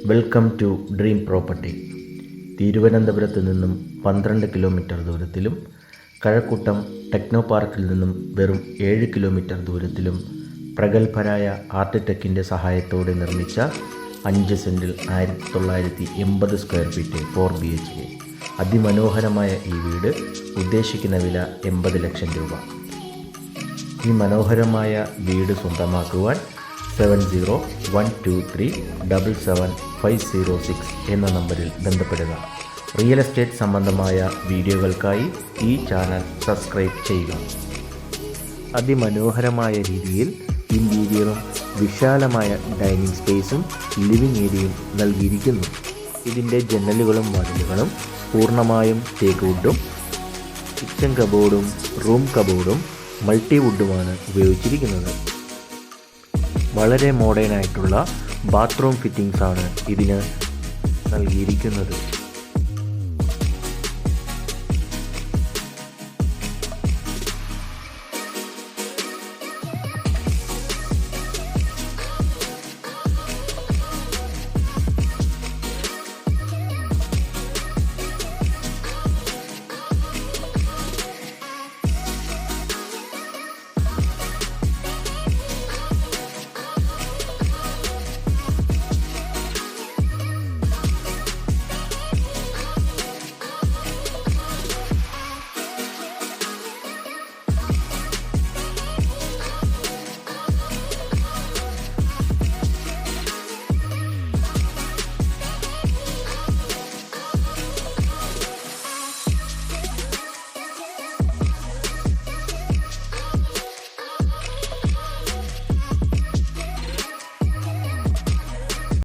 Welcome to dream property. തിരുവനന്തപുരത്ത് നിന്നും 12 kilometre ദൂരത്തിലും Kazhakkoottam techno പാർക്കിൽ നിന്നും വെറും 7 കിലോമീറ്റർ ദൂരത്തിലും പ്രഗത്ഭരായ ആർക്കിടെക്റ്റിൻ്റെ സഹായത്തോടെ നിർമ്മിച്ച 5 സെൻറ്റിൽ 1980 സ്ക്വയർ ഫീറ്റ് 4 BHK അതിമനോഹരമായ ഈ വീട് ഉദ്ദേശിക്കുന്ന വില 80 ലക്ഷം രൂപ. ഈ മനോഹരമായ വീട് സ്വന്തമാക്കുവാൻ 7012377506 എന്ന നമ്പറിൽ ബന്ധപ്പെടുക. റിയൽ എസ്റ്റേറ്റ് സംബന്ധമായ വീഡിയോകൾക്കായി ഈ ചാനൽ സബ്സ്ക്രൈബ് ചെയ്യുക. അതിമനോഹരമായ രീതിയിൽ ഇൻറ്റീരിയറും വിശാലമായ ഡൈനിങ് സ്പേസും ലിവിംഗ് ഏരിയയും നൽകിയിരിക്കുന്നു. ഇതിൻ്റെ ജനലുകളും വാതിലുകളും പൂർണ്ണമായും തേക്ക് വുഡും കിച്ചൺ കബോർഡും റൂം കബോർഡും മൾട്ടിവുഡുമാണ് ഉപയോഗിച്ചിരിക്കുന്നത്. വളരെ മോഡേൺ ആയിട്ടുള്ള ബാത്റൂം ഫിറ്റിംഗ്സാണ് ഇതിന് നൽകിയിരിക്കുന്നത്.